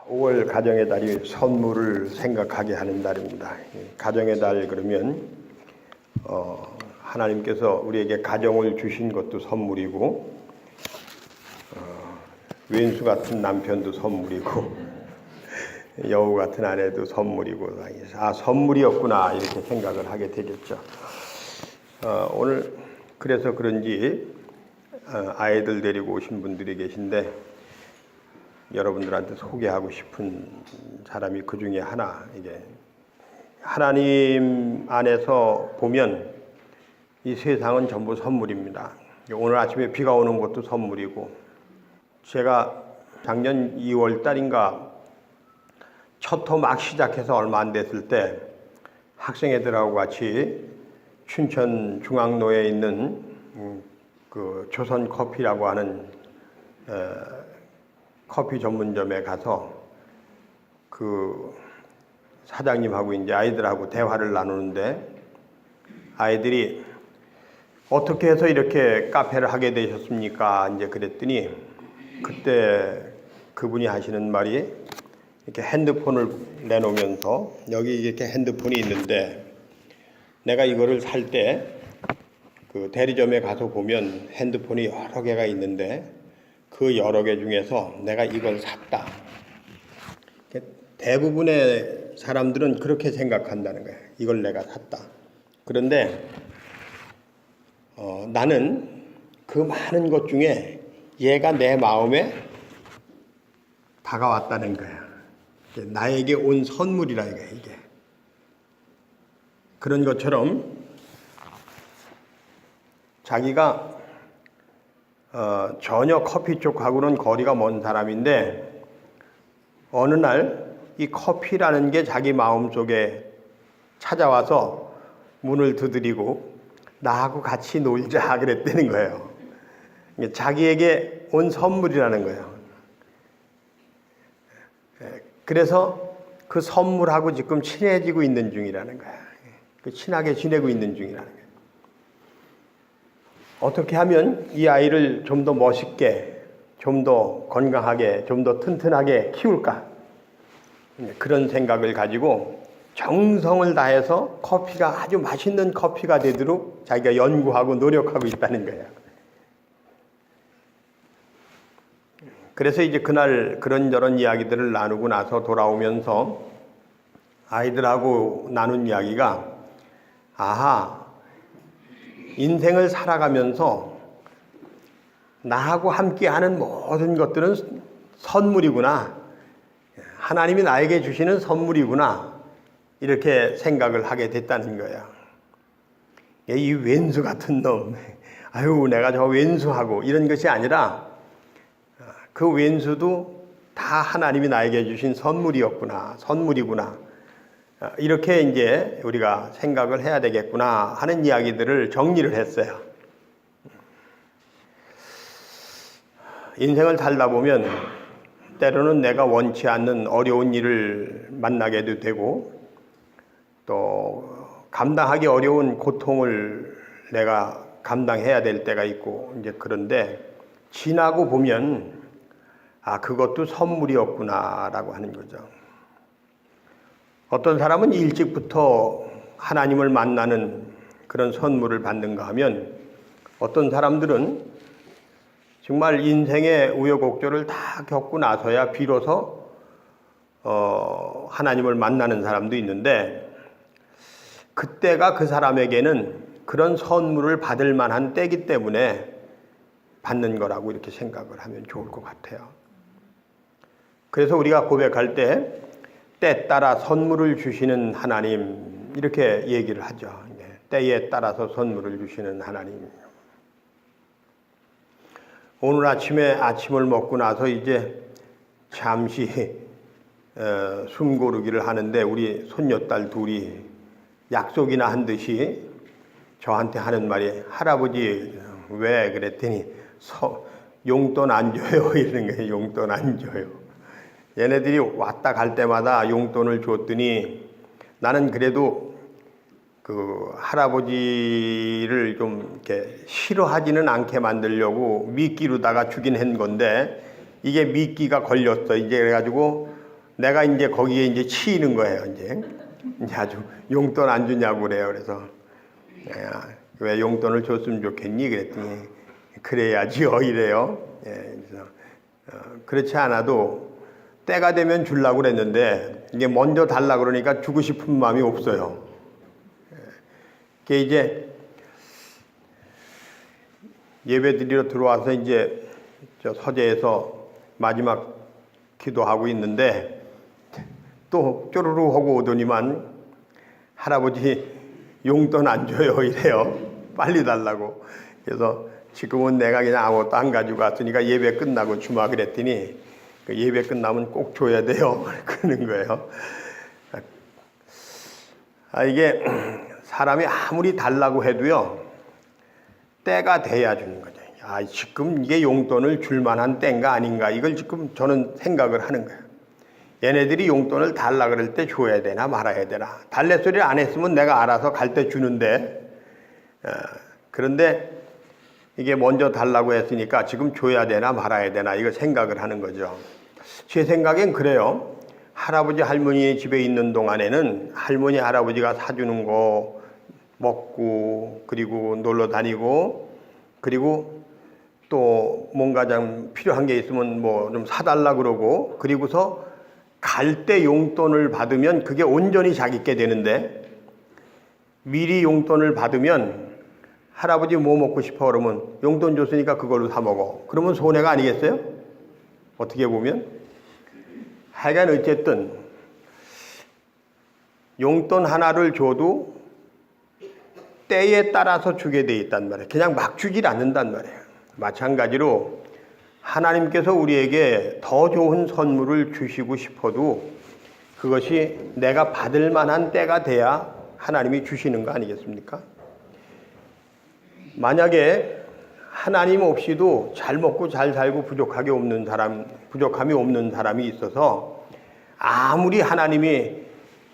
5월 가정의 달이 선물을 생각하게 하는 달입니다. 가정의 달 그러면 하나님께서 우리에게 가정을 주신 것도 선물이고 왼수 같은 남편도 선물이고 여우 같은 아내도 선물이고 선물이었구나 이렇게 생각을 하게 되겠죠. 오늘 그래서 그런지 아이들 데리고 오신 분들이 계신데 여러분들한테 소개하고 싶은 사람이 그 중에 하나. 이게 하나님 안에서 보면 이 세상은 전부 선물입니다. 오늘 아침에 비가 오는 것도 선물이고, 제가 작년 2월 달인가 첫 호 막 시작해서 얼마 안 됐을 때 학생애들하고 같이 춘천 중앙로에 있는 그 조선커피라고 하는 커피 전문점에 가서 그 사장님하고 이제 아이들하고 대화를 나누는데, 아이들이 어떻게 해서 이렇게 카페를 하게 되셨습니까? 이제 그랬더니 그때 그분이 하시는 말이 이렇게 핸드폰을 내놓으면서, 여기 이렇게 핸드폰이 있는데 내가 이거를 살 때 그 대리점에 가서 보면 핸드폰이 여러 개가 있는데 그 여러 개 중에서 내가 이걸 샀다. 대부분의 사람들은 그렇게 생각한다는 거예요. 이걸 내가 샀다. 그런데 나는 그 많은 것 중에 얘가 내 마음에 다가왔다는 거야. 나에게 온 선물이라 이게. 그런 것처럼 자기가 전혀 커피 쪽하고는 거리가 먼 사람인데 어느 날 이 커피라는 게 자기 마음속에 찾아와서 문을 두드리고 나하고 같이 놀자 그랬다는 거예요. 자기에게 온 선물이라는 거예요. 그래서 그 선물하고 지금 친해지고 있는 중이라는 거야. 친하게 지내고 있는 중이라는 거야. 어떻게 하면 이 아이를 좀 더 멋있게, 좀 더 건강하게, 좀 더 튼튼하게 키울까? 그런 생각을 가지고 정성을 다해서 커피가 아주 맛있는 커피가 되도록 자기가 연구하고 노력하고 있다는 거예요. 그래서 이제 그날 그런저런 이야기들을 나누고 나서 돌아오면서 아이들하고 나눈 이야기가, 인생을 살아가면서 나하고 함께하는 모든 것들은 선물이구나. 하나님이 나에게 주시는 선물이구나. 이렇게 생각을 하게 됐다는 거야. 이 왼수 같은 놈, 내가 저 왼수하고 이런 것이 아니라 그 왼수도 다 하나님이 나에게 주신 선물이었구나, 선물이구나. 이렇게 이제 우리가 생각을 해야 되겠구나 하는 이야기들을 정리를 했어요. 인생을 살다 보면 때로는 내가 원치 않는 어려운 일을 만나게도 되고, 또 감당하기 어려운 고통을 내가 감당해야 될 때가 있고, 이제 그런데 지나고 보면 그것도 선물이었구나라고 하는 거죠. 어떤 사람은 일찍부터 하나님을 만나는 그런 선물을 받는가 하면, 어떤 사람들은 정말 인생의 우여곡절을 다 겪고 나서야 비로소 하나님을 만나는 사람도 있는데, 그때가 그 사람에게는 그런 선물을 받을 만한 때이기 때문에 받는 거라고 이렇게 생각을 하면 좋을 것 같아요. 그래서 우리가 고백할 때 따라 선물을 주시는 하나님, 이렇게 얘기를 하죠. 때에 따라서 선물을 주시는 하나님. 오늘 아침에 아침을 먹고 나서 이제 잠시 숨 고르기를 하는데, 우리 손녀딸 둘이 약속이나 한 듯이 저한테 하는 말이, 할아버지 왜? 그랬더니 용돈 안 줘요 이러는 거예요. 용돈 안 줘요. 얘네들이 왔다 갈 때마다 용돈을 줬더니 나는 그래도 그 할아버지를 좀 이렇게 싫어하지는 않게 만들려고 미끼로다가 주긴 한 건데, 이게 미끼가 걸렸어. 이제 그래가지고 내가 이제 거기에 이제 치이는 거예요. 이제 아주 용돈 안 주냐고 그래요. 그래서 야, 왜 용돈을 줬으면 좋겠니? 그랬더니 그래야지요 이래요. 예, 그래서 그렇지 않아도 때가 되면 주려고 그랬는데 이게 먼저 달라 그러니까 주고 싶은 마음이 없어요. 그게 이제 예배드리러 들어와서 이제 저 서재에서 마지막 기도하고 있는데 또 쪼르르 하고 오더니만 할아버지 용돈 안 줘요 이래요. 빨리 달라고. 그래서 지금은 내가 그냥 아무것도 안 가지고 왔으니까 예배 끝나고 주마 그랬더니 그 예배 끝나면 꼭 줘야 돼요. 그러는 거예요. 이게 사람이 아무리 달라고 해도요 때가 돼야 주는 거죠. 지금 이게 용돈을 줄 만한 때인가 아닌가 이걸 지금 저는 생각을 하는 거예요. 얘네들이 용돈을 달라 그럴 때 줘야 되나 말아야 되나. 달래 소리를 안 했으면 내가 알아서 갈 때 주는데 그런데 이게 먼저 달라고 했으니까 지금 줘야 되나 말아야 되나 이거 생각을 하는 거죠. 제 생각엔 그래요. 할아버지 할머니 집에 있는 동안에는 할머니 할아버지가 사주는 거 먹고 그리고 놀러 다니고 그리고 또 뭔가 좀 필요한 게 있으면 뭐 좀 사달라 그러고 그리고서 갈 때 용돈을 받으면 그게 온전히 자기께 되는데 미리 용돈을 받으면 할아버지 뭐 먹고 싶어 그러면 용돈 줬으니까 그걸로 사 먹어. 그러면 손해가 아니겠어요? 어떻게 보면 하여간 어쨌든 용돈 하나를 줘도 때에 따라서 주게 돼 있단 말이에요. 그냥 막 주질 않는단 말이에요. 마찬가지로 하나님께서 우리에게 더 좋은 선물을 주시고 싶어도 그것이 내가 받을 만한 때가 돼야 하나님이 주시는 거 아니겠습니까? 만약에 하나님 없이도 잘 먹고 잘 살고 부족함이 없는 사람이 있어서 아무리 하나님이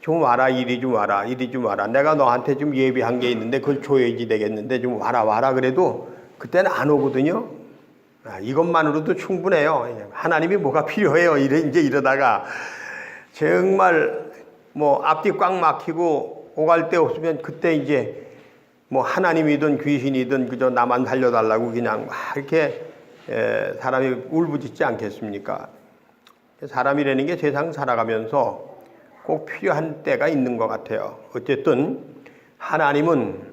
좀 와라 이리 좀 와라 이리 좀 와라 내가 너한테 좀 예비한 게 있는데 그걸 줘야지 되겠는데 좀 와라 그래도 그때는 안 오거든요. 이것만으로도 충분해요. 하나님이 뭐가 필요해요. 이제 이러다가 정말 뭐 앞뒤 꽉 막히고 오갈 데 없으면 그때 이제 뭐 하나님이든 귀신이든 그저 나만 살려달라고 그냥 막 이렇게 사람이 울부짖지 않겠습니까? 사람이라는 게 세상 살아가면서 꼭 필요한 때가 있는 것 같아요. 어쨌든 하나님은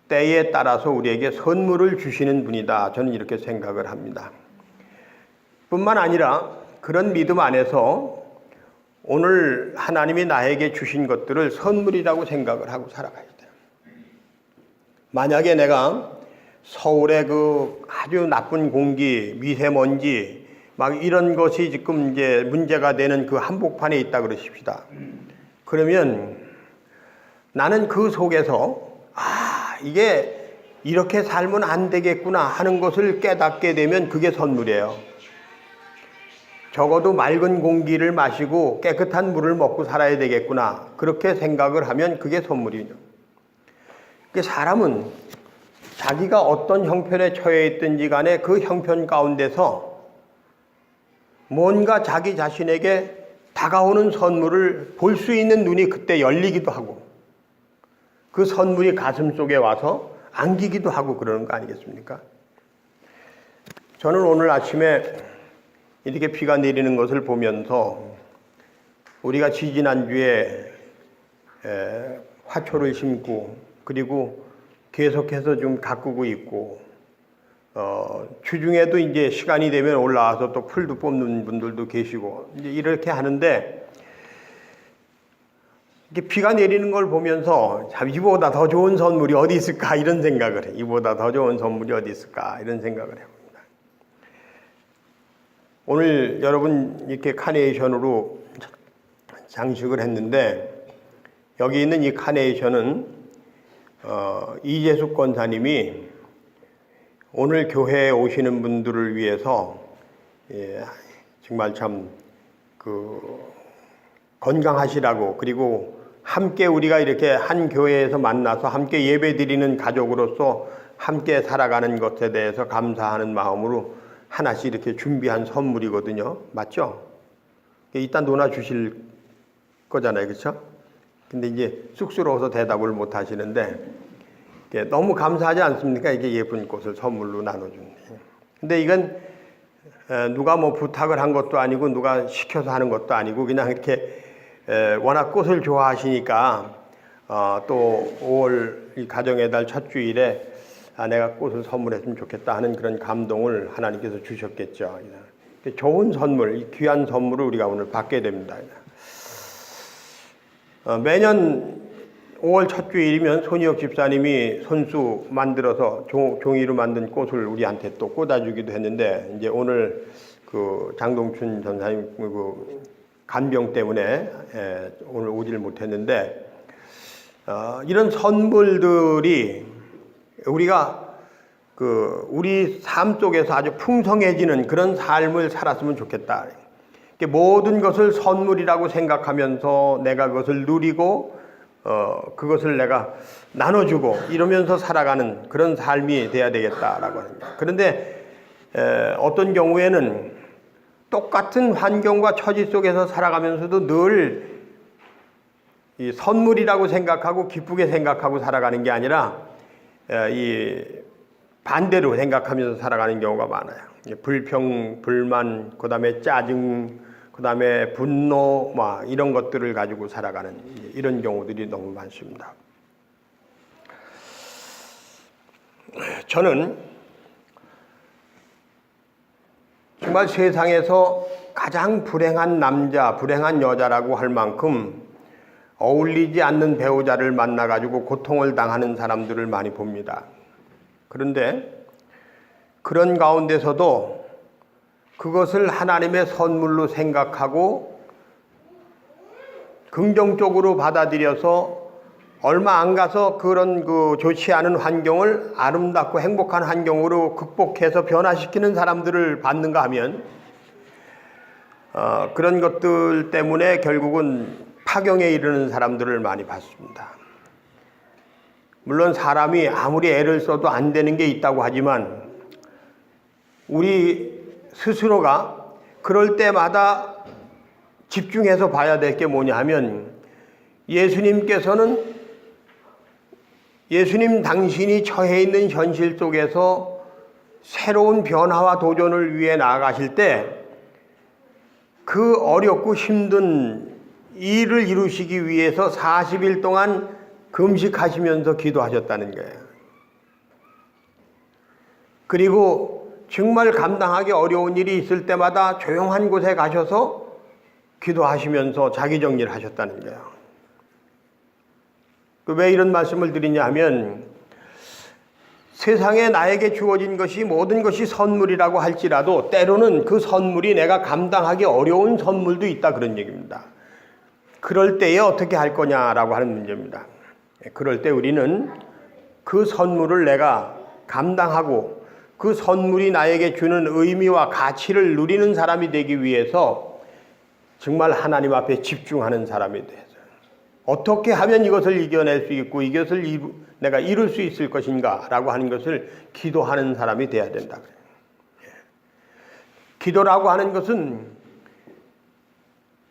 때에 따라서 우리에게 선물을 주시는 분이다. 저는 이렇게 생각을 합니다. 뿐만 아니라 그런 믿음 안에서 오늘 하나님이 나에게 주신 것들을 선물이라고 생각을 하고 살아가야 돼요. 만약에 내가 서울의 그 아주 나쁜 공기, 미세먼지 막 이런 것이 지금 이제 문제가 되는 그 한복판에 있다 그러십시다. 그러면 나는 그 속에서 이게 이렇게 살면 안 되겠구나 하는 것을 깨닫게 되면 그게 선물이에요. 적어도 맑은 공기를 마시고 깨끗한 물을 먹고 살아야 되겠구나 그렇게 생각을 하면 그게 선물이죠. 사람은 자기가 어떤 형편에 처해 있든지 간에 그 형편 가운데서 뭔가 자기 자신에게 다가오는 선물을 볼 수 있는 눈이 그때 열리기도 하고 그 선물이 가슴 속에 와서 안기기도 하고 그러는 거 아니겠습니까? 저는 오늘 아침에 이렇게 비가 내리는 것을 보면서 우리가 지지난주에 화초를 심고 그리고 계속해서 좀 가꾸고 있고 주중에도 이제 시간이 되면 올라와서 또 풀도 뽑는 분들도 계시고 이제 이렇게 하는데 이렇게 비가 내리는 걸 보면서 참 이보다 더 좋은 선물이 어디 있을까 이런 생각을 해. 이보다 더 좋은 선물이 어디 있을까 이런 생각을 해봅니다. 오늘 여러분 이렇게 카네이션으로 장식을 했는데 여기 있는 이 카네이션은 이재숙 권사님이 오늘 교회에 오시는 분들을 위해서 정말 참 건강하시라고 그리고 함께 우리가 이렇게 한 교회에서 만나서 함께 예배드리는 가족으로서 함께 살아가는 것에 대해서 감사하는 마음으로 하나씩 이렇게 준비한 선물이거든요. 맞죠? 이따 논아 주실 거잖아요, 그렇죠? 근데 이제 쑥스러워서 대답을 못 하시는데 너무 감사하지 않습니까? 이게 예쁜 꽃을 선물로 나눠주는. 근데 이건 누가 뭐 부탁을 한 것도 아니고 누가 시켜서 하는 것도 아니고 그냥 이렇게 워낙 꽃을 좋아하시니까 또 5월 이 가정의 달 첫 주일에 내가 꽃을 선물했으면 좋겠다 하는 그런 감동을 하나님께서 주셨겠죠. 좋은 선물, 귀한 선물을 우리가 오늘 받게 됩니다. 매년 5월 첫 주일이면 손희혁 집사님이 손수 만들어서 종이로 만든 꽃을 우리한테 또 꽂아주기도 했는데, 이제 오늘 그 장동춘 전사님 그 간병 때문에 오늘 오지를 못했는데, 이런 선물들이 우리가 우리 삶 속에서 아주 풍성해지는 그런 삶을 살았으면 좋겠다. 모든 것을 선물이라고 생각하면서 내가 그것을 누리고 그것을 내가 나눠주고 이러면서 살아가는 그런 삶이 돼야 되겠다라고 합니다. 그런데 어떤 경우에는 똑같은 환경과 처지 속에서 살아가면서도 늘 이 선물이라고 생각하고 기쁘게 생각하고 살아가는 게 아니라 이 반대로 생각하면서 살아가는 경우가 많아요. 불평, 불만, 그 다음에 짜증, 그 다음에 분노, 이런 것들을 가지고 살아가는 이런 경우들이 너무 많습니다. 저는 정말 세상에서 가장 불행한 남자, 불행한 여자라고 할 만큼 어울리지 않는 배우자를 만나가지고 고통을 당하는 사람들을 많이 봅니다. 그런데 그런 가운데서도 그것을 하나님의 선물로 생각하고 긍정적으로 받아들여서 얼마 안 가서 그런 좋지 않은 환경을 아름답고 행복한 환경으로 극복해서 변화시키는 사람들을 봤는가 하면 그런 것들 때문에 결국은 파경에 이르는 사람들을 많이 봤습니다. 물론 사람이 아무리 애를 써도 안 되는 게 있다고 하지만 우리 스스로가 그럴 때마다 집중해서 봐야 될 게 뭐냐 하면 예수님께서는 예수님 당신이 처해 있는 현실 속에서 새로운 변화와 도전을 위해 나아가실 때 그 어렵고 힘든 일을 이루시기 위해서 40일 동안 금식하시면서 기도하셨다는 거예요. 그리고 정말 감당하기 어려운 일이 있을 때마다 조용한 곳에 가셔서 기도하시면서 자기 정리를 하셨다는 거예요. 왜 이런 말씀을 드리냐 하면 세상에 나에게 주어진 것이 모든 것이 선물이라고 할지라도 때로는 그 선물이 내가 감당하기 어려운 선물도 있다, 그런 얘기입니다. 그럴 때에 어떻게 할 거냐라고 하는 문제입니다. 그럴 때 우리는 그 선물을 내가 감당하고 그 선물이 나에게 주는 의미와 가치를 누리는 사람이 되기 위해서 정말 하나님 앞에 집중하는 사람이 돼서 어떻게 하면 이것을 이겨낼 수 있고 이것을 내가 이룰 수 있을 것인가 라고 하는 것을 기도하는 사람이 돼야 된다. 기도라고 하는 것은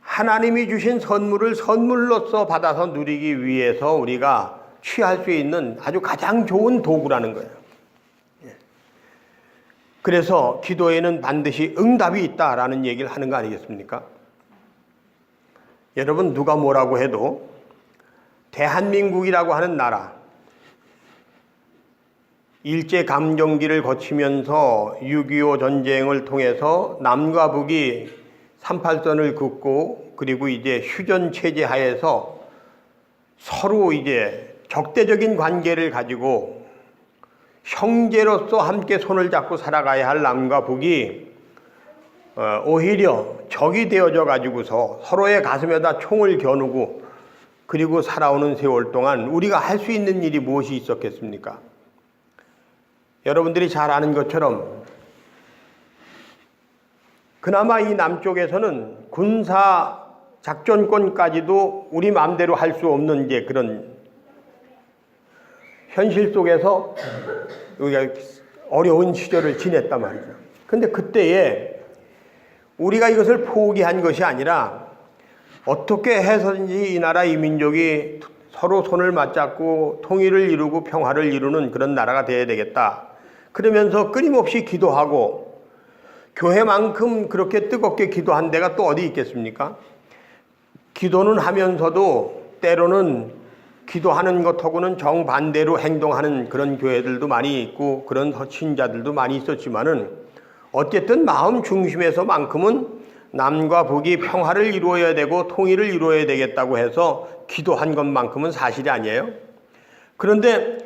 하나님이 주신 선물을 선물로서 받아서 누리기 위해서 우리가 취할 수 있는 아주 가장 좋은 도구라는 거예요. 그래서 기도에는 반드시 응답이 있다라는 얘기를 하는 거 아니겠습니까? 여러분, 누가 뭐라고 해도 대한민국이라고 하는 나라, 일제감정기를 거치면서 6.25 전쟁을 통해서 남과 북이 38선을 긋고 그리고 이제 휴전 체제 하에서 서로 이제 적대적인 관계를 가지고 형제로서 함께 손을 잡고 살아가야 할 남과 북이 오히려 적이 되어져 가지고서 서로의 가슴에다 총을 겨누고 그리고 살아오는 세월 동안 우리가 할 수 있는 일이 무엇이 있었겠습니까? 여러분들이 잘 아는 것처럼 그나마 이 남쪽에서는 군사 작전권까지도 우리 마음대로 할 수 없는 이제 그런 현실 속에서 우리가 어려운 시절을 지냈단 말이죠. 근데 그때에 우리가 이것을 포기한 것이 아니라 어떻게 해서든지 이 나라 이 민족이 서로 손을 맞잡고 통일을 이루고 평화를 이루는 그런 나라가 되어야 되겠다. 그러면서 끊임없이 기도하고, 교회만큼 그렇게 뜨겁게 기도한 데가 또 어디 있겠습니까? 기도는 하면서도 때로는 기도하는 것하고는 정반대로 행동하는 그런 교회들도 많이 있고 그런 신자들도 많이 있었지만은 어쨌든 마음 중심에서만큼은 남과 북이 평화를 이루어야 되고 통일을 이루어야 되겠다고 해서 기도한 것만큼은 사실이 아니에요. 그런데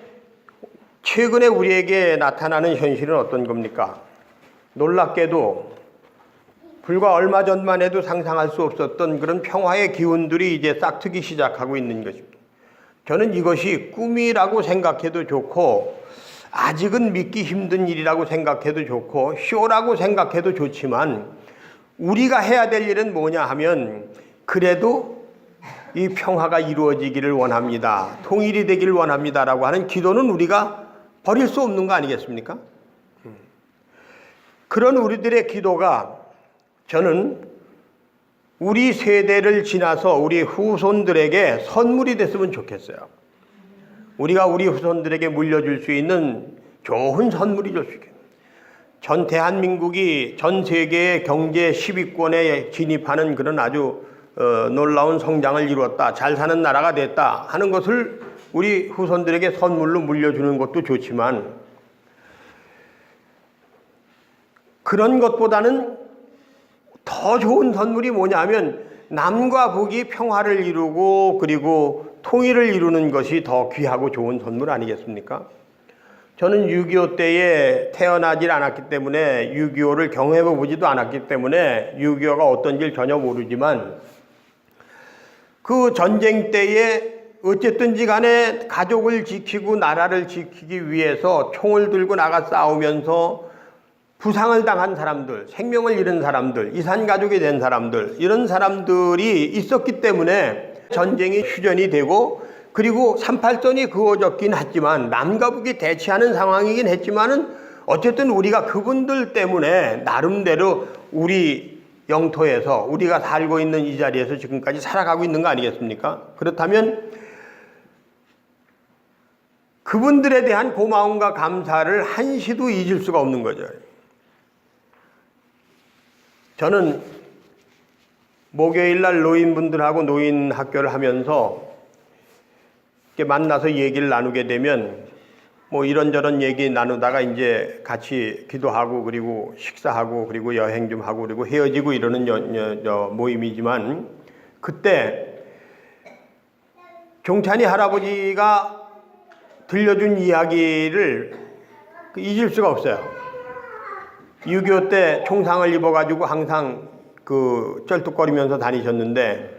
최근에 우리에게 나타나는 현실은 어떤 겁니까? 놀랍게도 불과 얼마 전만 해도 상상할 수 없었던 그런 평화의 기운들이 이제 싹트기 시작하고 있는 것입니다. 저는 이것이 꿈이라고 생각해도 좋고 아직은 믿기 힘든 일이라고 생각해도 좋고 쇼라고 생각해도 좋지만 우리가 해야 될 일은 뭐냐 하면 그래도 이 평화가 이루어지기를 원합니다. 통일이 되기를 원합니다라고 하는 기도는 우리가 버릴 수 없는 거 아니겠습니까? 그런 우리들의 기도가 저는 우리 세대를 지나서 우리 후손들에게 선물이 됐으면 좋겠어요. 우리가 우리 후손들에게 물려줄 수 있는 좋은 선물이 될 수 있겠어요. 전 대한민국이 전 세계의 경제 10위권에 진입하는 그런 아주 놀라운 성장을 이루었다. 잘 사는 나라가 됐다 하는 것을 우리 후손들에게 선물로 물려주는 것도 좋지만 그런 것보다는 더 좋은 선물이 뭐냐면 남과 북이 평화를 이루고 그리고 통일을 이루는 것이 더 귀하고 좋은 선물 아니겠습니까? 저는 6.25 때에 태어나질 않았기 때문에 6.25를 경험해보지도 않았기 때문에 6.25가 어떤지 전혀 모르지만 그 전쟁 때에 어쨌든지 간에 가족을 지키고 나라를 지키기 위해서 총을 들고 나가 싸우면서 부상을 당한 사람들, 생명을 잃은 사람들, 이산가족이 된 사람들, 이런 사람들이 있었기 때문에 전쟁이 휴전이 되고 그리고 38선이 그어졌긴 했지만 남과 북이 대치하는 상황이긴 했지만은 어쨌든 우리가 그분들 때문에 나름대로 우리 영토에서 우리가 살고 있는 이 자리에서 지금까지 살아가고 있는 거 아니겠습니까? 그렇다면 그분들에 대한 고마움과 감사를 한시도 잊을 수가 없는 거죠. 저는 목요일날 노인분들하고 노인 학교를 하면서 이렇게 만나서 얘기를 나누게 되면 뭐 이런저런 얘기 나누다가 이제 같이 기도하고 그리고 식사하고 그리고 여행 좀 하고 그리고 헤어지고 이러는 모임이지만 그때 종찬이 할아버지가 들려준 이야기를 잊을 수가 없어요. 6.25 때 총상을 입어가지고 항상 그 쩔뚝거리면서 다니셨는데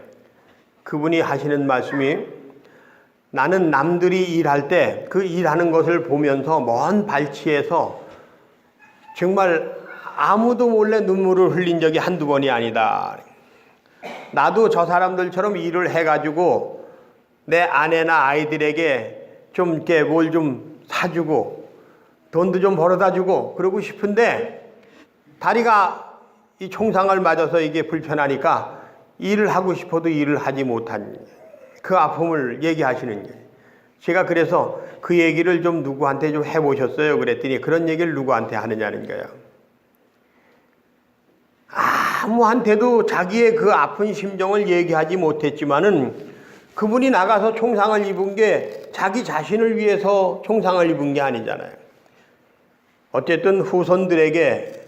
그분이 하시는 말씀이 나는 남들이 일할 때 그 일하는 것을 보면서 먼 발치에서 정말 아무도 몰래 눈물을 흘린 적이 한두 번이 아니다. 나도 저 사람들처럼 일을 해가지고 내 아내나 아이들에게 좀 이렇게 뭘 좀 사주고 돈도 좀 벌어다 주고 그러고 싶은데 다리가 이 총상을 맞아서 이게 불편하니까 일을 하고 싶어도 일을 하지 못한 그 아픔을 얘기하시는 게 제가 그래서 그 얘기를 좀 누구한테 좀 해보셨어요? 그랬더니 그런 얘기를 누구한테 하느냐는 거예요. 아무한테도 자기의 그 아픈 심정을 얘기하지 못했지만은 그분이 나가서 총상을 입은 게 자기 자신을 위해서 총상을 입은 게 아니잖아요. 어쨌든 후손들에게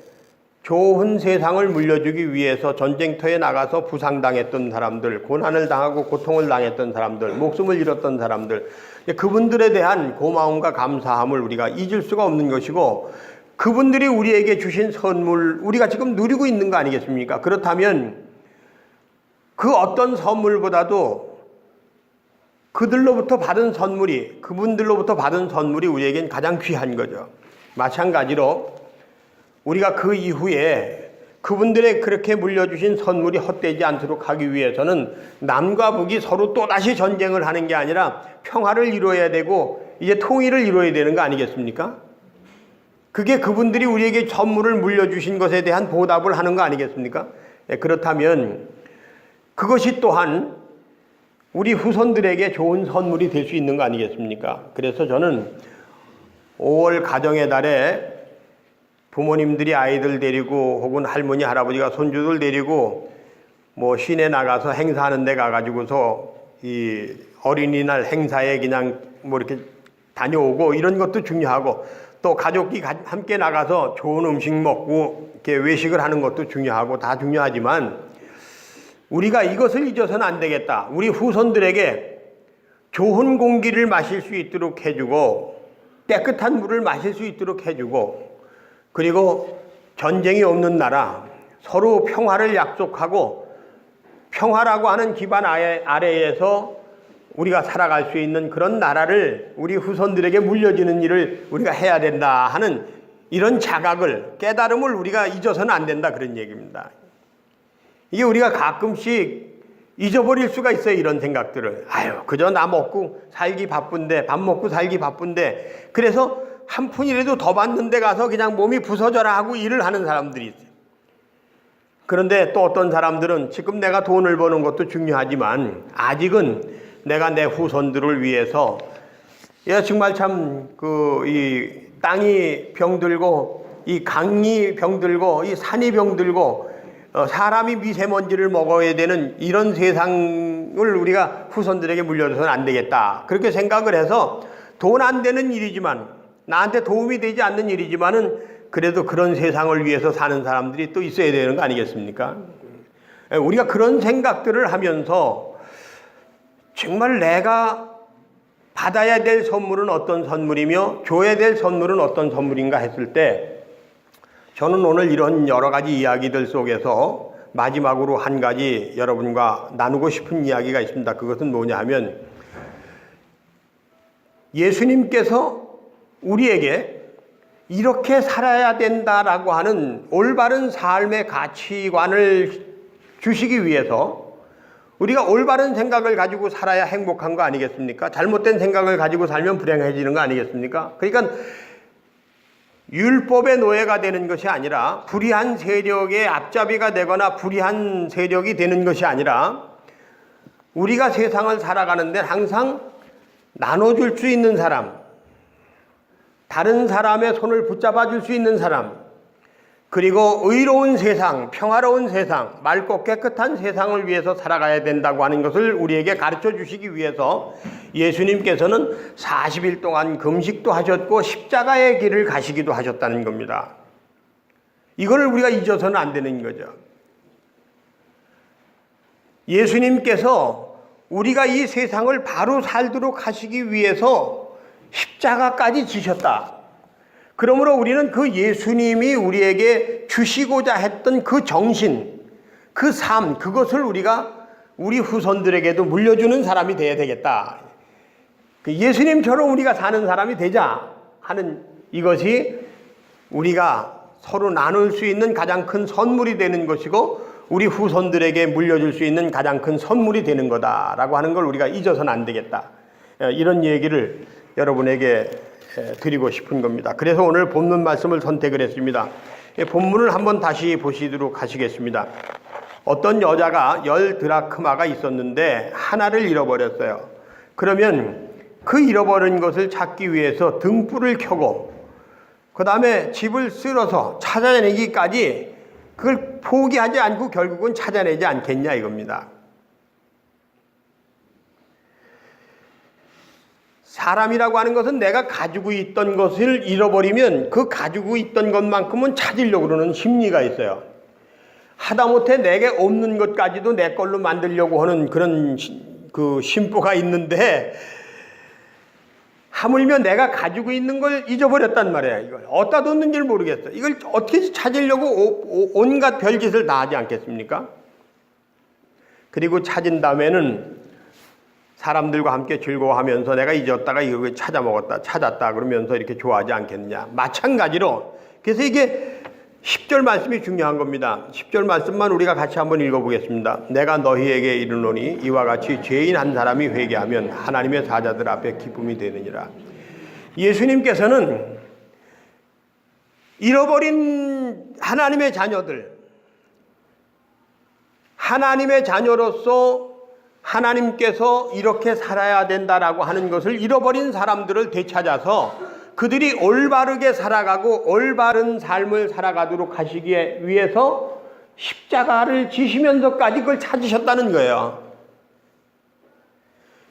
좋은 세상을 물려주기 위해서 전쟁터에 나가서 부상당했던 사람들, 고난을 당하고 고통을 당했던 사람들, 목숨을 잃었던 사람들, 그분들에 대한 고마움과 감사함을 우리가 잊을 수가 없는 것이고 그분들이 우리에게 주신 선물, 우리가 지금 누리고 있는 거 아니겠습니까? 그렇다면 그 어떤 선물보다도 그들로부터 받은 선물이, 그분들로부터 받은 선물이 우리에겐 가장 귀한 거죠. 마찬가지로 우리가 그 이후에 그분들의 그렇게 물려주신 선물이 헛되지 않도록 하기 위해서는 남과 북이 서로 또다시 전쟁을 하는 게 아니라 평화를 이루어야 되고 이제 통일을 이루어야 되는 거 아니겠습니까? 그게 그분들이 우리에게 선물을 물려주신 것에 대한 보답을 하는 거 아니겠습니까? 그렇다면 그것이 또한 우리 후손들에게 좋은 선물이 될 수 있는 거 아니겠습니까? 그래서 저는 5월 가정의 달에 부모님들이 아이들 데리고 혹은 할머니 할아버지가 손주들 데리고 뭐 시내 나가서 행사하는 데 가가지고서 이 어린이날 행사에 그냥 뭐 이렇게 다녀오고 이런 것도 중요하고, 또 가족이 함께 나가서 좋은 음식 먹고 이렇게 외식을 하는 것도 중요하고 다 중요하지만, 우리가 이것을 잊어서는 안 되겠다. 우리 후손들에게 좋은 공기를 마실 수 있도록 해주고 깨끗한 물을 마실 수 있도록 해주고, 그리고 전쟁이 없는 나라, 서로 평화를 약속하고 평화라고 하는 기반 아래에서 우리가 살아갈 수 있는 그런 나라를 우리 후손들에게 물려주는 일을 우리가 해야 된다 하는 이런 자각을, 깨달음을 우리가 잊어서는 안 된다, 그런 얘기입니다. 이게 우리가 가끔씩 잊어버릴 수가 있어요. 이런 생각들을. 그저 나 먹고 살기 바쁜데, 밥 먹고 살기 바쁜데, 그래서 한 푼이라도 더 받는 데 가서 그냥 몸이 부서져라 하고 일을 하는 사람들이 있어요. 그런데 또 어떤 사람들은 지금 내가 돈을 버는 것도 중요하지만 아직은 내가 내 후손들을 위해서, 정말 참 이 땅이 병들고 이 강이 병들고 이 산이 병들고 사람이 미세먼지를 먹어야 되는 이런 세상을 우리가 후손들에게 물려줘서는 안 되겠다, 그렇게 생각을 해서 돈 안 되는 일이지만, 나한테 도움이 되지 않는 일이지만은 그래도 그런 세상을 위해서 사는 사람들이 또 있어야 되는 거 아니겠습니까? 우리가 그런 생각들을 하면서 정말 내가 받아야 될 선물은 어떤 선물이며 줘야 될 선물은 어떤 선물인가 했을 때, 저는 오늘 이런 여러 가지 이야기들 속에서 마지막으로 한 가지 여러분과 나누고 싶은 이야기가 있습니다. 그것은 뭐냐 하면, 예수님께서 우리에게 이렇게 살아야 된다라고 하는 올바른 삶의 가치관을 주시기 위해서 우리가 올바른 생각을 가지고 살아야 행복한 거 아니겠습니까? 잘못된 생각을 가지고 살면 불행해지는 거 아니겠습니까? 그러니까 율법의 노예가 되는 것이 아니라, 불의한 세력의 앞잡이가 되거나 불의한 세력이 되는 것이 아니라, 우리가 세상을 살아가는데 항상 나눠줄 수 있는 사람, 다른 사람의 손을 붙잡아 줄 수 있는 사람, 그리고 의로운 세상, 평화로운 세상, 맑고 깨끗한 세상을 위해서 살아가야 된다고 하는 것을 우리에게 가르쳐 주시기 위해서 예수님께서는 40일 동안 금식도 하셨고 십자가의 길을 가시기도 하셨다는 겁니다. 이거를 우리가 잊어서는 안 되는 거죠. 예수님께서 우리가 이 세상을 바로 살도록 하시기 위해서 십자가까지 지셨다. 그러므로 우리는 그 예수님이 우리에게 주시고자 했던 그 정신, 그 삶, 그것을 우리가 우리 후손들에게도 물려주는 사람이 되어야 되겠다. 그 예수님처럼 우리가 사는 사람이 되자 하는, 이것이 우리가 서로 나눌 수 있는 가장 큰 선물이 되는 것이고 우리 후손들에게 물려줄 수 있는 가장 큰 선물이 되는 거다라고 하는 걸 우리가 잊어서는 안 되겠다. 이런 얘기를 여러분에게 드리고 싶은 겁니다. 그래서 오늘 본문 말씀을 선택을 했습니다. 본문을 한번 다시 보시도록 하시겠습니다. 어떤 여자가 10드라크마가 있었는데 하나를 잃어버렸어요. 그러면 그 잃어버린 것을 찾기 위해서 등불을 켜고 그 다음에 집을 쓸어서 찾아내기까지 그걸 포기하지 않고 결국은 찾아내지 않겠냐 이겁니다. 사람이라고 하는 것은 내가 가지고 있던 것을 잃어버리면 그 가지고 있던 것만큼은 찾으려고 그러는 심리가 있어요. 하다못해 내게 없는 것까지도 내 걸로 만들려고 하는 그런 그 심보가 있는데, 하물며 내가 가지고 있는 걸 잊어버렸단 말이야. 이걸 어디다 뒀는지를 모르겠어. 이걸 어떻게 찾으려고 온갖 별짓을 다 하지 않겠습니까? 그리고 찾은 다음에는 사람들과 함께 즐거워하면서 내가 잊었다가 이걸 찾았다 그러면서 이렇게 좋아하지 않겠느냐. 마찬가지로, 그래서 이게 10절 말씀이 중요한 겁니다. 10절 말씀만 우리가 같이 한번 읽어보겠습니다. 내가 너희에게 이르노니 이와 같이 죄인 한 사람이 회개하면 하나님의 사자들 앞에 기쁨이 되느니라. 예수님께서는 잃어버린 하나님의 자녀들, 하나님의 자녀로서 하나님께서 이렇게 살아야 된다라고 하는 것을 잃어버린 사람들을 되찾아서 그들이 올바르게 살아가고 올바른 삶을 살아가도록 하시기 위해서 십자가를 지시면서까지 그걸 찾으셨다는 거예요.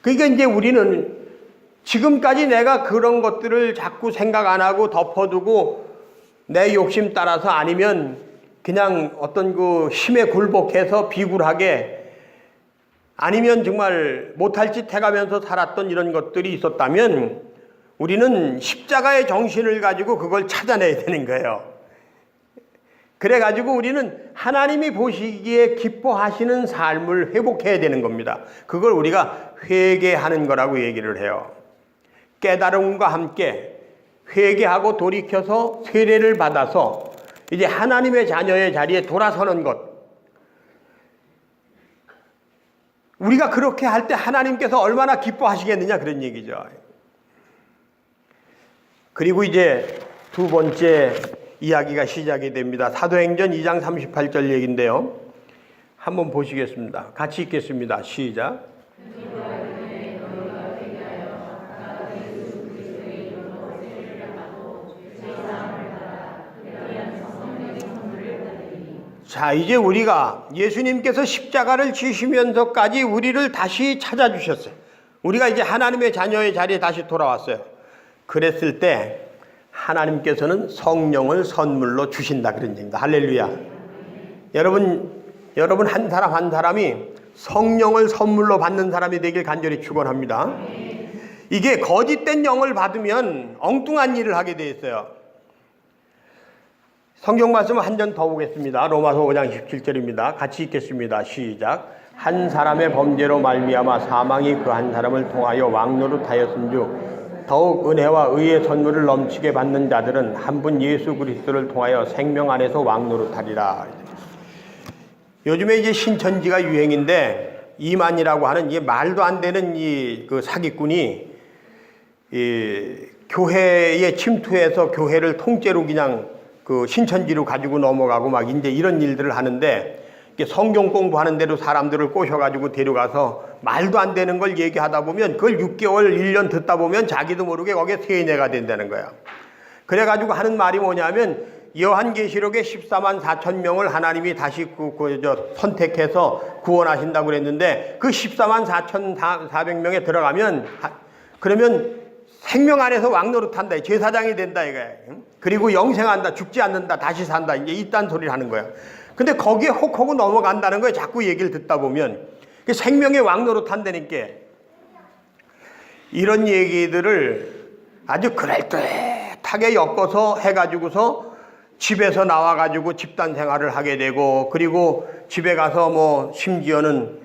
그러니까 이제 우리는 지금까지 내가 그런 것들을 자꾸 생각 안 하고 덮어두고 내 욕심 따라서 아니면 그냥 어떤 그 힘에 굴복해서 비굴하게 아니면 정말 못할 짓 해가면서 살았던 이런 것들이 있었다면 우리는 십자가의 정신을 가지고 그걸 찾아내야 되는 거예요. 그래가지고 우리는 하나님이 보시기에 기뻐하시는 삶을 회복해야 되는 겁니다. 그걸 우리가 회개하는 거라고 얘기를 해요. 깨달음과 함께 회개하고 돌이켜서 세례를 받아서 이제 하나님의 자녀의 자리에 돌아서는 것. 우리가 그렇게 할 때 하나님께서 얼마나 기뻐하시겠느냐 그런 얘기죠. 그리고 이제 두 번째 이야기가 시작이 됩니다. 사도행전 2장 38절 얘기인데요. 한번 보시겠습니다. 같이 읽겠습니다. 시작. 자, 이제 우리가 예수님께서 십자가를 지시면서까지 우리를 다시 찾아주셨어요. 우리가 이제 하나님의 자녀의 자리에 다시 돌아왔어요. 그랬을 때 하나님께서는 성령을 선물로 주신다 그런 얘기입니다. 할렐루야. 여러분 한 사람 한 사람이 성령을 선물로 받는 사람이 되길 간절히 축원합니다. 이게 거짓된 영을 받으면 엉뚱한 일을 하게 돼 있어요. 성경 말씀 한 전 더 보겠습니다. 로마서 5장 17절입니다. 같이 읽겠습니다. 시작. 한 사람의 범죄로 말미암아 사망이 그 한 사람을 통하여 왕노릇하였은즉 더욱 은혜와 의의 선물을 넘치게 받는 자들은 한 분 예수 그리스도를 통하여 생명 안에서 왕노릇하리라. 요즘에 이제 신천지가 유행인데 이만이라고 하는 이 말도 안 되는 그 사기꾼이 교회에 침투해서 교회를 통째로 그냥 그 신천지로 가지고 넘어가고 막 이제 이런 일들을 하는데 성경 공부하는 대로 사람들을 꼬셔가지고 데려가서 말도 안 되는 걸 얘기하다 보면 그걸 6개월, 1년 듣다 보면 자기도 모르게 거기에 세뇌가 된다는 거야. 그래가지고 하는 말이 뭐냐면 요한계시록에 14만 4천 명을 하나님이 다시 선택해서 구원하신다고 그랬는데 그 14만 4,400명에 들어가면 그러면 생명 안에서 왕노릇한다. 제사장이 된다 이거야. 그리고 영생한다. 죽지 않는다. 다시 산다. 이제 이딴 소리를 하는 거야. 근데 거기에 혹하고 넘어간다는 거예요. 자꾸 얘기를 듣다 보면. 생명의 왕노릇한다니까. 이런 얘기들을 아주 그럴듯하게 엮어서 해가지고서 집에서 나와가지고 집단 생활을 하게 되고 그리고 집에 가서 뭐 심지어는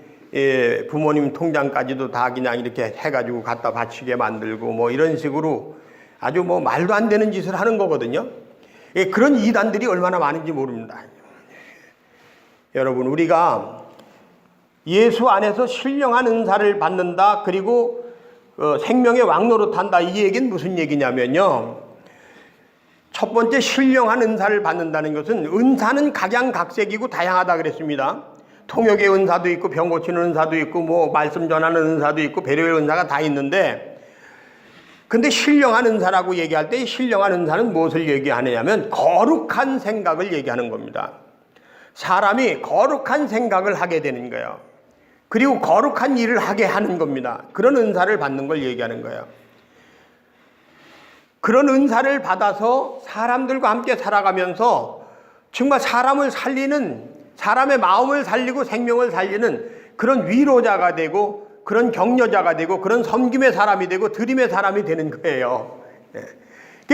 부모님 통장까지도 다 그냥 이렇게 해가지고 갖다 바치게 만들고 뭐 이런 식으로 아주 뭐 말도 안 되는 짓을 하는 거거든요. 그런 이단들이 얼마나 많은지 모릅니다. 여러분, 우리가 예수 안에서 신령한 은사를 받는다. 그리고 생명의 왕노릇한다. 이 얘기는 무슨 얘기냐면요. 첫 번째 신령한 은사를 받는다는 것은 은사는 각양각색이고 다양하다 그랬습니다. 통역의 은사도 있고 병 고치는 은사도 있고 뭐 말씀 전하는 은사도 있고 배려의 은사가 다 있는데 근데 신령한 은사라고 얘기할 때 신령한 은사는 무엇을 얘기하느냐면 거룩한 생각을 얘기하는 겁니다. 사람이 거룩한 생각을 하게 되는 거예요. 그리고 거룩한 일을 하게 하는 겁니다. 그런 은사를 받는 걸 얘기하는 거예요. 그런 은사를 받아서 사람들과 함께 살아가면서 정말 사람을 살리는 사람의 마음을 살리고 생명을 살리는 그런 위로자가 되고 그런 격려자가 되고 그런 섬김의 사람이 되고 드림의 사람이 되는 거예요.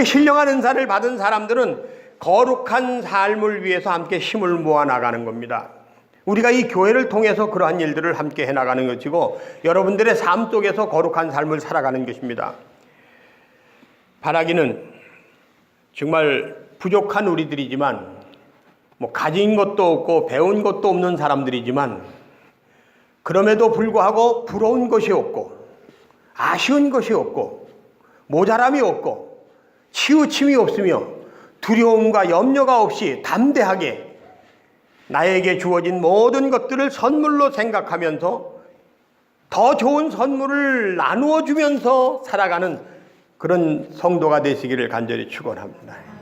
신령한 은사를 받은 사람들은 거룩한 삶을 위해서 함께 힘을 모아 나가는 겁니다. 우리가 이 교회를 통해서 그러한 일들을 함께 해나가는 것이고 여러분들의 삶 속에서 거룩한 삶을 살아가는 것입니다. 바라기는 정말 부족한 우리들이지만 뭐 가진 것도 없고 배운 것도 없는 사람들이지만 그럼에도 불구하고 부러운 것이 없고 아쉬운 것이 없고 모자람이 없고 치우침이 없으며 두려움과 염려가 없이 담대하게 나에게 주어진 모든 것들을 선물로 생각하면서 더 좋은 선물을 나누어 주면서 살아가는 그런 성도가 되시기를 간절히 축원합니다.